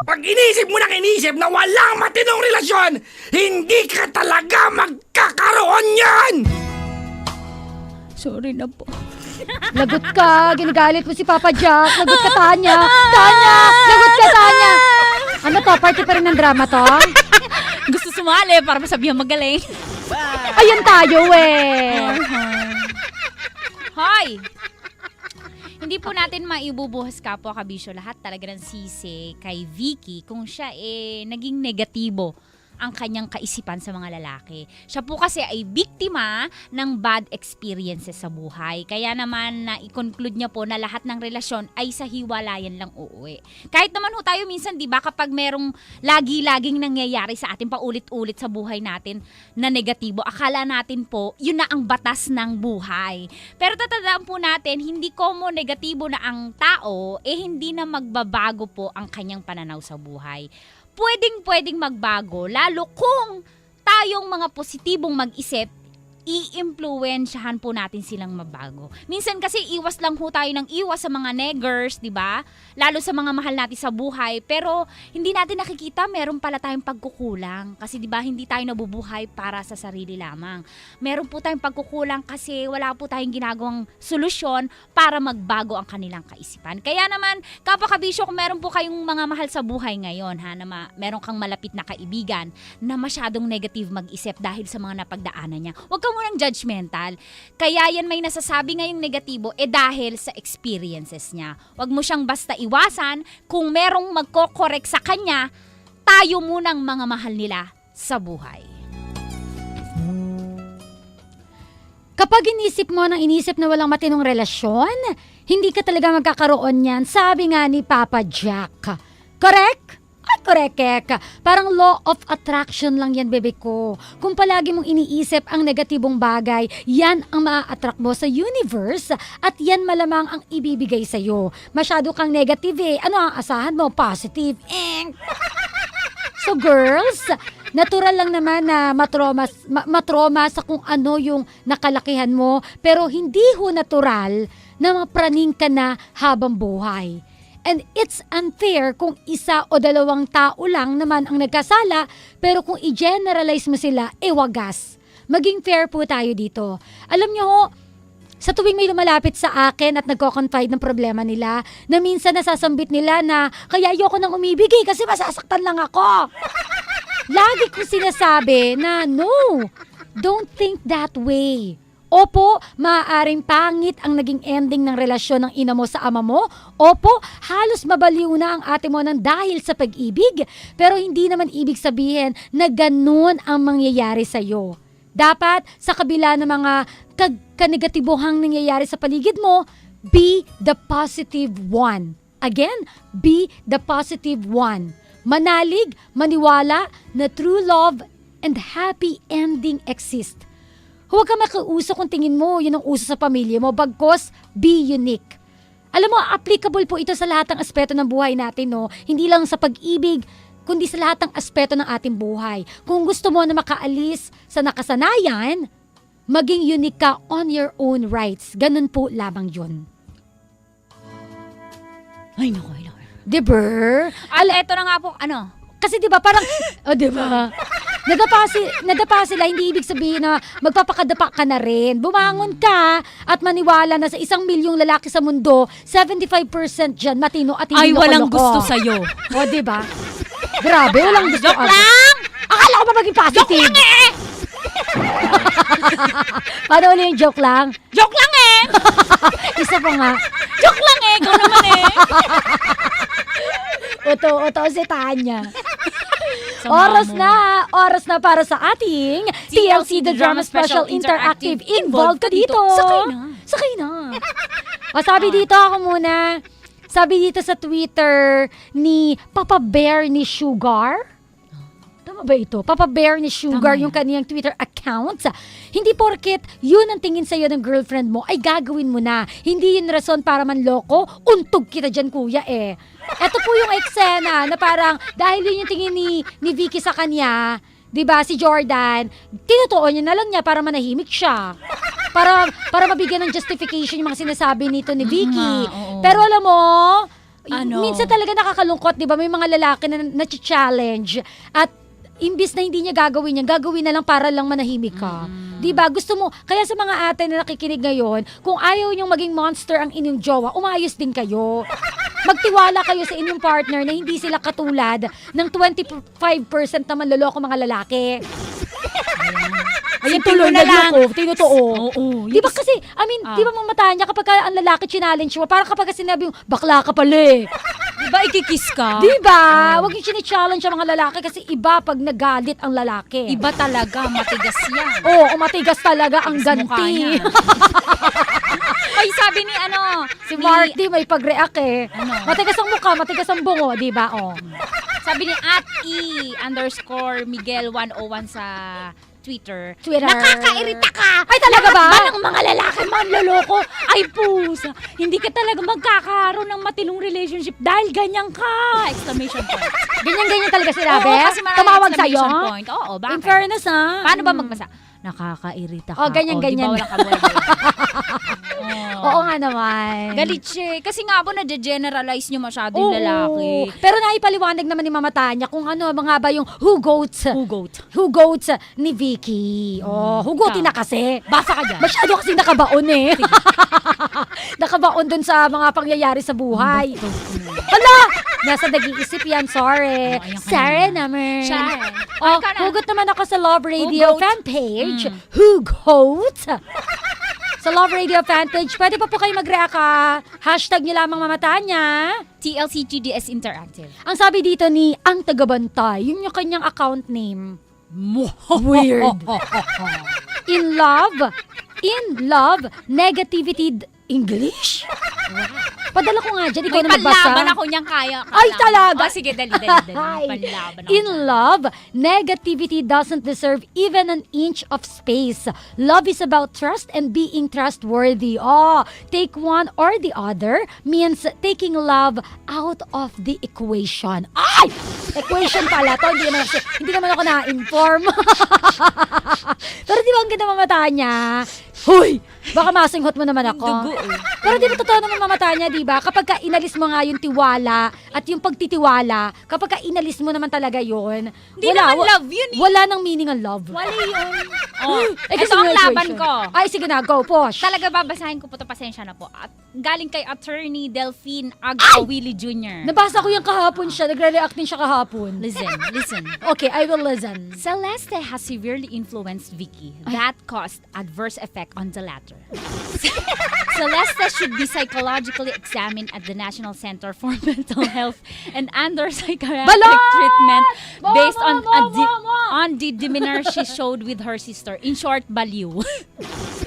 Pag inisip mo na walang matinong relasyon, hindi ka talaga magkakaroon yan! Sorry na po. Lagot ka, ginagalit mo si Papa Jack. Lagot ka, Tanya. Tanya! Lagot ka, Tanya! Ano to, party pa rin ng drama to? Gusto sumali para masabihan magaling. Ayun tayo eh. Hoy! Hindi po natin maibubuhos kapwa kabisyo lahat talaga ng sisi kay Vicky kung siya naging negatibo ang kanyang kaisipan sa mga lalaki. Siya po kasi ay biktima ng bad experiences sa buhay. Kaya naman na i-conclude niya po na lahat ng relasyon ay sa hiwalayan lang uuwi. Kahit naman ho tayo minsan, di ba, kapag merong lagi-laging nangyayari sa atin paulit-ulit sa buhay natin na negatibo, akala natin po, yun na ang batas ng buhay. Pero tatandaan po natin, hindi komo negatibo na ang tao, hindi na magbabago po ang kanyang pananaw sa buhay. Pwedeng magbago, lalo kung tayong mga positibong mag-isip, i-impluwensyahan po natin silang mabago. Minsan kasi iwas lang ho tayo ng iwas sa mga neggers, di ba? Lalo sa mga mahal natin sa buhay, pero hindi natin nakikita meron pala tayong pagkukulang. Kasi di ba hindi tayo nabubuhay para sa sarili lamang. Meron po tayong pagkukulang kasi wala po tayong ginagawang solusyon para magbago ang kanilang kaisipan. Kaya naman, kapwa kabisyo, kung meron po kayong mga mahal sa buhay ngayon, meron kang malapit na kaibigan na masyadong negative mag-isip dahil sa mga napagdaanan niya, huwag ka munang judgmental. Kaya yan may nasasabi ngayong negatibo dahil sa experiences niya. Huwag mo siyang basta iwasan. Kung merong magko-correct sa kanya, tayo munang mga mahal nila sa buhay. Kapag inisip mo na walang matinong relasyon, hindi ka talaga magkakaroon yan. Sabi nga ni Papa Jack. Correct? Ay, correct. Parang law of attraction lang yan, bebe ko. Kung palagi mong iniisip ang negatibong bagay, yan ang maa-attract mo sa universe at yan malamang ang ibibigay sa'yo. Masyado kang negative Ano ang asahan mo? Positive. So girls, natural lang naman na matroma sa kung ano yung nakalakihan mo, pero hindi ho natural na mapraning ka na habang buhay. And it's unfair kung isa o dalawang tao lang naman ang nagkasala, pero kung i-generalize mo sila, wagas. Maging fair po tayo dito. Alam nyo ho, sa tuwing may lumalapit sa akin at nagko-confide ng problema nila, na minsan nasasambit nila na kaya ayoko nang umibig kasi masasaktan lang ako. Lagi kong sinasabi na no, don't think that way. Opo, maaaring pangit ang naging ending ng relasyon ng ina mo sa ama mo. Opo, halos mabaliw na ang ate mo ng dahil sa pag-ibig. Pero hindi naman ibig sabihin na ganun ang mangyayari sa'yo. Dapat, sa kabila ng mga kanegatibohang nangyayari sa paligid mo, be the positive one. Again, be the positive one. Manalig, maniwala na true love and happy ending exist. Huwag ka makiuso kung tingin mo yun ang uso sa pamilya mo, bagkos be unique. Alam mo, applicable po ito sa lahat ng aspeto ng buhay natin, no? Hindi lang sa pag-ibig, kundi sa lahat ng aspeto ng ating buhay. Kung gusto mo na makaalis sa nakasanayan, maging unique ka on your own rights. Ganun po lamang yun. Ay, naku. Diba? Eto na nga po, Kasi diba parang, diba? Nadapa sila, hindi ibig sabihin na magpapakadapa ka na rin. Bumangon ka at maniwala na sa 1 milyong lalaki sa mundo, 75% dyan matino at hindi walang loko-loko. gusto sa'yo. O, diba? Grabe, walang gusto. Joke lang! Akala ko ba maging positive? Joke lang Paano ulit yung joke lang? Joke lang Isa pa nga. Joke lang ikaw naman Uto si Tanya. Oras na para sa ating TLC The Drama Special Interactive. Involved ka dito. Sakay na. O sabi dito ako muna. Sabi dito sa Twitter ni Papa Bear ni Sugar. Tama ba ito? Papa Bear ni Sugar yung kaniyang Twitter account. Hindi porket yun ang tingin sa'yo ng girlfriend mo ay gagawin mo na. Hindi yun rason para manloko. Untog kita dyan, kuya eh. Ito po yung eksena na parang dahil yun yung tingin ni Vicky sa kanya, 'di ba, si Jordan, tinutuon niya na lang niya para manahimik siya. Para mabigyan ng justification yung mga sinasabi nito ni Vicky. Pero alam mo, minsan talaga nakakalungkot, 'di ba? May mga lalaki na challenge at imbis na hindi niya gagawin na lang para lang manahimik ka. 'Di ba? Gusto mo, kaya sa mga ate na nakikinig ngayon, kung ayaw niyong maging monster ang inyong jowa, umayos din kayo. Magtiwala kayo sa inyong partner na hindi sila katulad ng 25% na manloloko mga lalaki. Ayun, tuloy na lang. Tinutuo. Di ba kasi, di ba mamatahan niya kapag ang lalaki challenge mo, parang kapag sinabi yung, bakla ka pala eh. Di ba ikikis ka? Di ba? Huwag yung challenge ang mga lalaki kasi iba pag nagalit ang lalaki. Iba talaga, matigas yan. Oo, matigas talaga ang Matigas mukha ganti. niya. Ay, sabi ni Si Marty may pag-react eh. Ano? Matigas ang mukha, matigas ang bungo, di ba? Oh. Sabi ni @E_Miguel101 sa Twitter. Nakakairita ka! Ay, talaga ba? Lahat ba ng mga lalaki manloloko? Ay, pusa! Hindi ka talaga magkakaroon ng matinong relationship dahil ganyan ka! Exclamation point. Ganyan-ganyan talaga sila, Oo, Beth? kasi maraming Tumawag sa'yo? exclamation point. Oo, bakit? In fairness, ha? Paano ba magbasa? Nakakairita ka. Oh, ganyan-ganyan. Di ba walang kabuhay-buhay? Oo nga naman. Galit siya. Kasi nga po, na-generalize nyo masyado yung Oo. lalaki. Pero naipaliwanag naman ni Mama Tanya kung ano mga ba yung hugots Hugot. ni Vicky. Oh, hugotin na kasi. Basa ka dyan. Masyado kasi nakabaon eh. Nakabaon dun sa mga pangyayari sa buhay. Hala! Nasa nag-iisip yan, sorry. Sorry naman. Sorry. Oh, Ay, ka na. hugot naman ako sa Love Radio Hugot. fan page. Hugot! Sa Love Radio fan page, pwede pa po kayo mag-react ha. Hashtag nyo lamang Mama Tanya. TLCGDS Interactive. Ang sabi dito ni Ang Tagabantay, yun yung kanyang account name. Weird. In love, negativity English? Padala ko nga dyan, ikaw May na magbasa. panlaban ako niyang kaya. Ay, talaga? Oh, sige, dali. Ay. Panlaban ako In dyan. love, negativity doesn't deserve even an inch of space. Love is about trust and being trustworthy. Oh, take one or the other means taking love out of the equation. Ay! Equation pala to. Hindi naman ako na-inform. Pero di ba ang ganda mamata niya? Huy! Baka masinghot mo naman ako. Dugo eh. Pero di ba totoo naman mamata niya, di ba? Kapag ka inalis mo nga yung tiwala at yung pagtitiwala, kapag ka inalis mo naman talaga yun, Di naman love yun eh. Wala nang meaning ang love. Wala yun. Oh, kasi ito ang may laban equation. ko. Ay, sige na, go, push. Talaga babasahin ko po ito, pasensya na po. At galing kay Attorney Delphine Agawili Jr. Nabasa ko yung kahapon siya, nagre-react din siya kahapon. Listen. Okay, I will listen. Celeste has severely influenced Vicky. That caused adverse effect on the latter. Celeste should be psychologically examined at the National Center for Mental Health and under psychiatric Bala! treatment based Mama! on the demeanor she showed with her sister. In short, baliw.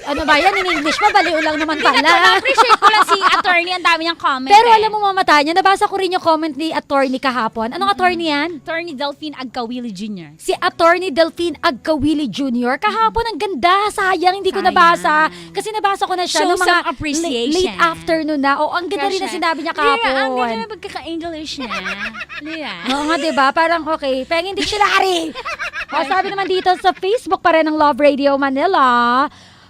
Ano ba yan? In English pa, baliw lang naman pala. Na-appreciate ko lang si attorney. Ang dami niyang comment. Pero alam mo mamata niya, nabasa ko rin yung comment ni attorney kahapon. Anong attorney yan? Attorney Delphine Agawili Jr. Si Attorney Delphine Agkawili Jr. Kahapon, ang ganda. Sayang, hindi ko nabasa. Kasi nabasa ko na siya Show nung some mga appreciation. late afternoon na. O, ang ganda rin na sinabi niya kahapon. Ang ganda na pagkaka-English niya. Lira. Oo nga, diba? Parang okay. Pengin dictionary. O, sabi naman dito sa Facebook pa rin ng Love Radio Manila.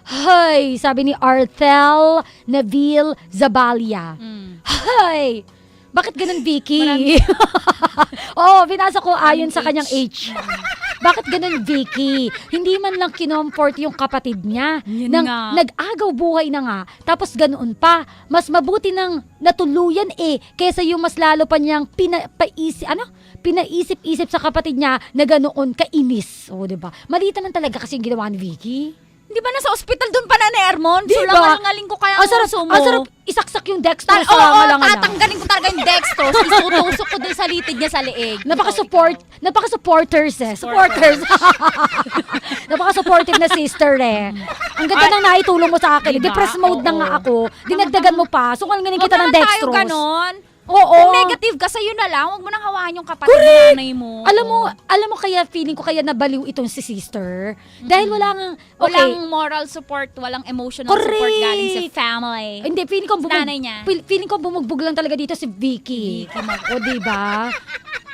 Hay, sabi ni Arthel Neville Zabalia. Hay, bakit ganun, Vicky? Binasa ko ayon sa kanyang age. Bakit ganun, Vicky? Hindi man lang kinomfort yung kapatid niya. Yun Nang nga. nag-agaw buhay na nga, tapos ganoon pa. Mas mabuti nang natuluyan kesa yung mas lalo pa niyang pinaisip-isip sa kapatid niya na ganoon kainis. O, diba? Malita lang talaga kasi yung ginawa ni Vicky. Di ba nasa ospital doon pa na ni Ermon? Di So, ba? langaling ko kaya Ang sarap, uso mo. ang sarap isaksak yung dextrose Oo, sa ngalangalang. tatanggalin ko talaga yung dextrose. Isutusok ko dun sa litid niya sa leeg. Napaka-supporters Supporters. Napaka-supportive na sister Ang ganda nang naitulong mo sa akin. Diba? Depressed mode na nga ako. Dinagdagan mo pa. So, kalingin kita ng Huwag naman tayo dextrose. ganon. Oo. Kung negative ka, sa'yo na lang. Huwag mo nang hawahan yung kapatid na nanay mo. Alam mo kaya feeling ko kaya nabaliw itong si sister. Dahil walang moral support, walang emotional support galing sa family. Hindi, feeling ko Nanay niya. Feeling ko bumugbog lang talaga dito si Vicky. O, diba?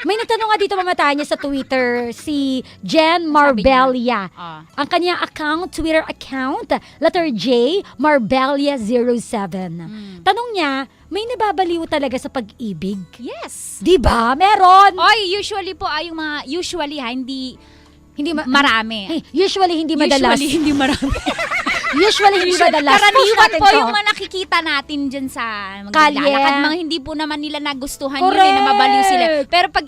May nagtanong nga dito mamatay niya sa Twitter, si Jen Marbella. Ang kanyang Twitter account, letter J, Marbella07. Tanong niya, may nababaliw talaga sa pag-ibig? Yes. Diba? Meron. Oy, usually po ay yung mga, hindi marami. Usually hindi madalas. Usually hindi marami. Usually hindi madalas. Karaniwan Post po natin to. yung mga nakikita natin dyan sa Kalye. maglalakad. Mga hindi po naman nila nagustuhan yun, Correct. na mabaliw sila. Pero pag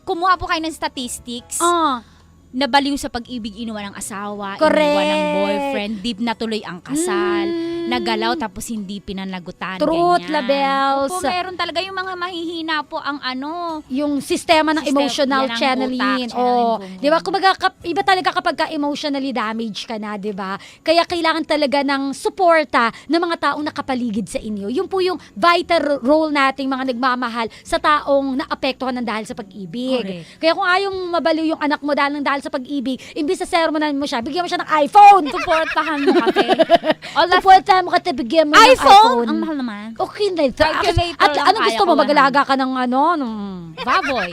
kumuha po kayo ng statistics, Ah. nabaliw sa pag-ibig, inuwan ng asawa, Correct. inuwan ng boyfriend, deep na tuloy ang kasal, nagalaw tapos hindi pinanagutan. Truth, ganyan. labels. Opo, meron talaga yung mga mahihina po ang Yung sistema ng emotional yan ang channeling. utak, channeling Oh, po. 'di ba? Kumbaga iba talaga kapag ka emotionally damaged ka na, 'di ba? Kaya kailangan talaga ng suporta ng mga taong nakapaligid sa inyo. Yun po yung vital role nating mga nagmamahal sa taong naapektuhan ng dahil sa pag-ibig. Correct. Kaya kung ayaw mabaliw yung anak mo dahil sa pag-ibig, imbis na sermonan mo siya, bigyan mo siya ng iPhone. Suportahan mo kasi. Suportahan mo kasi bigyan mo ng iPhone? Ang mahal naman. Okay na ito. Calculator At lang ano kaya gusto ko mo? lang. Mag-alaga ka ng Baboy.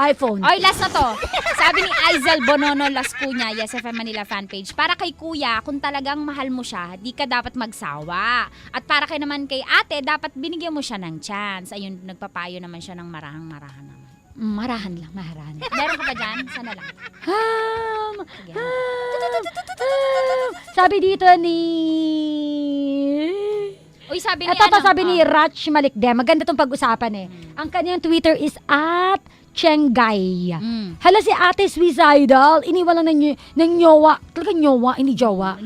iPhone. Oy, last na to. Sabi ni Aizel Bonono Lascuña, Yes FM Manila fanpage, para kay kuya, kung talagang mahal mo siya, di ka dapat magsawa. At para kay naman kay ate, dapat binigyan mo siya ng chance. Ayun, nagpapayo naman siya ng marahang-marahan naman. Marahan lang, marahan. Meron ka pa dyan? Sana lang. Sabi dito ni... Uy, sabi ni Ito sabi ni Rach Malikde. Maganda tong pag-usapan eh. Ang kanyang Twitter is @Chenggay. Hala si Ate Swiss Idol, iniwala ng nyowa. Talaga nyowa, hindi jowa.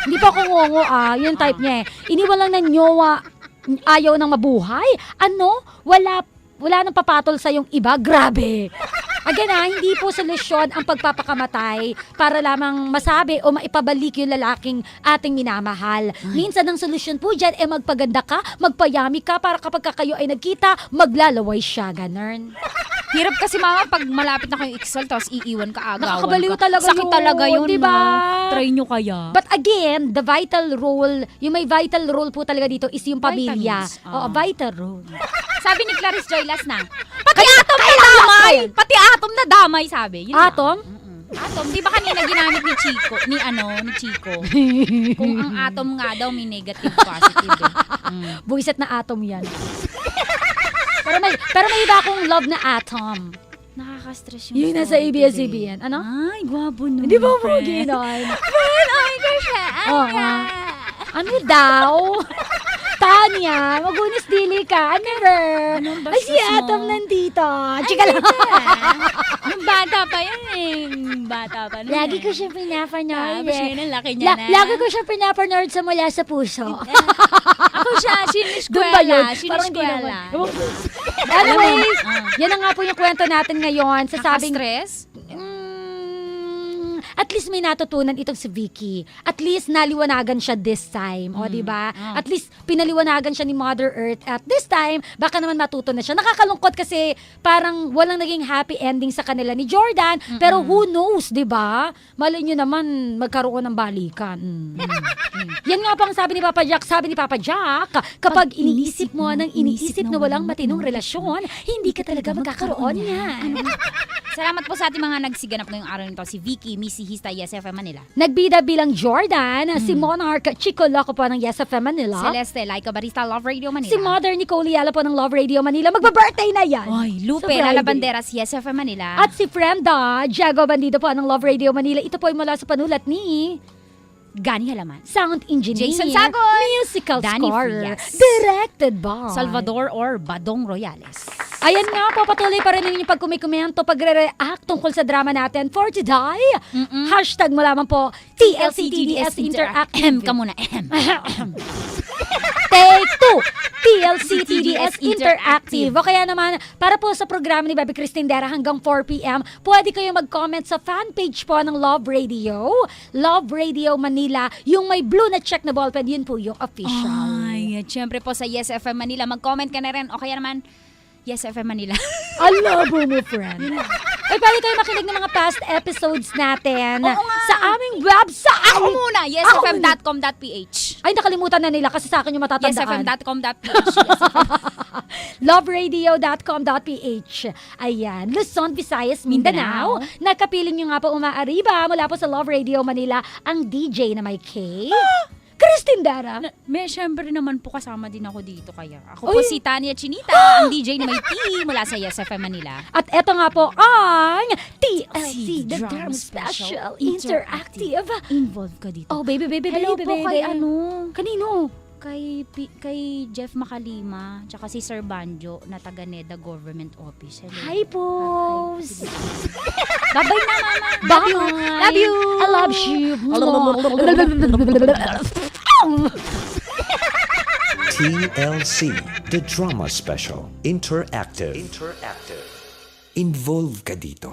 Hindi pa ako ngongo yun type niya eh. Iniwala ng nyowa, ayaw nang mabuhay. Ano? Wala nang papatol sa yung iba. Grabe. Again hindi po solusyon ang pagpapakamatay para lamang masabi o maipabalik yung lalaking ating minamahal. Minsan ang solusyon po dyan magpaganda ka, magpayami ka para kapag kayo ay nagkita, maglalaway siya. Ganun. Hirap kasi mama pag malapit na kayong iksal tapos iiwan ka agawan Nakakabaliw ka. talaga Sakit yun, talaga yun, diba? no? Try nyo kaya. But again, the vital role, yung may vital role po talaga dito is yung pamilya. Vitamins. Oo, vital role. Sabi ni Clarice Joy last na, pati atom na damay! Pati atom na damay, sabi. Yun Atom? lang. Atom, di ba kanina ginamit ni Chico, ni Chico? Kung ang atom nga daw may negative, positive. Buisit na atom yan. pero may iba akong love na atom. Nakaka-stress Yun nasa ABS-CBN. Ano? Ay, gwabo nun. Hindi ba mo ginon? Ay, ko siya. Ano daw? Tanya, magunis dili ka. Ano ba? Ay, si Atom nandito. Chika lang. Nung bata pa yan eh. Bata pa nun. Lagi ko siya pinapanood. Tapos yun ang laki niya na. Lagi ko siya pinapanood sa Mula sa Puso. Ako siya, Doon ba yun? siniskwela. Parang hindi Siniskwela. naman. Anyways, yan na nga po yung kwento natin ngayon. Sasabing, Nakaka-stress? at least may natutunan itong si Vicky. At least naliwanagan siya this time. O, di ba? At least pinaliwanagan siya ni Mother Earth. At this time, baka naman matuto na siya. Nakakalungkot kasi parang walang naging happy ending sa kanila ni Jordan. Pero who knows, di ba? Malay nyo naman magkaroon ng balikan. Yan nga pang sabi ni Papa Jack. Sabi ni Papa Jack, kapag iniisip mo ng iniisip na walang matinong relasyon, hindi ka talaga magkakaroon niyan. Salamat po sa ating mga nagsiganap ngayong araw nito. Si Vicky, Missy Hista, Yes FM Manila. Nagbida bilang Jordan, si Monarch Chico Loco po ng Yes FM Manila. Celeste, Laika Barista, Love Radio Manila. Si Mother Nicole Yala po ng Love Radio Manila. Magba-birthday na yan. Ay, Lupe, Sa Friday. Lala Banderas, Yes FM Manila. At si Frenda Diago Bandido po ng Love Radio Manila. Ito po ay mula sa panulat ni Gani Halaman. Sound Engineer Jason Sagoy. Musical Danny Scorer Frias. Directed by Salvador or Badong Royales. Ayan nga po, patuloy pa rin ang inyong pagkumikomento, pagre-react tungkol sa drama natin for today. Hashtag mo lamang po, TLC-TDS Interact. Ka muna. Take 2, TLC-TDS Interactive. O kaya naman, para po sa programa ni Baby Christine Dera hanggang 4 p.m., pwede kayo mag-comment sa fanpage po ng Love Radio. Love Radio Manila. Yung may blue na check na ballpen, yun po yung official. Ay, At syempre po sa Yes FM Manila, mag-comment ka na rin. O kaya naman, Yes FM Manila. Alabo mo, friend. Ay, pwede kayo makinig ng mga past episodes natin Oo nga. sa aming website. Ako muna, yesfm.com.ph. Ay, nakalimutan na nila kasi sa akin yung matatandaan. Yesfm.com.ph. Loveradio.com.ph. Ayan, Luzon, Visayas, Mindanao. Nagkapiling nyo nga po umaariba mula po sa Love Radio Manila ang DJ na may K. Christine Dara. May syempre naman po kasama din ako dito kaya. Ako Uy. po si Tania Chinita, ang DJ na may T mula sa Yes FM Manila. At eto nga po ang TLC, The Drama Drama Special Special Interactive. Involved ka dito. Oh, baby. Hello po kay Kanino? Kay Jeff Makalima, tsaka si Sir Banjo na taga NEDA Government Office. Hello. Hi, Pose. Bye-bye na, Mama. Bye. Love you. I love you. TLC, The Drama Special Interactive. Involve ka dito.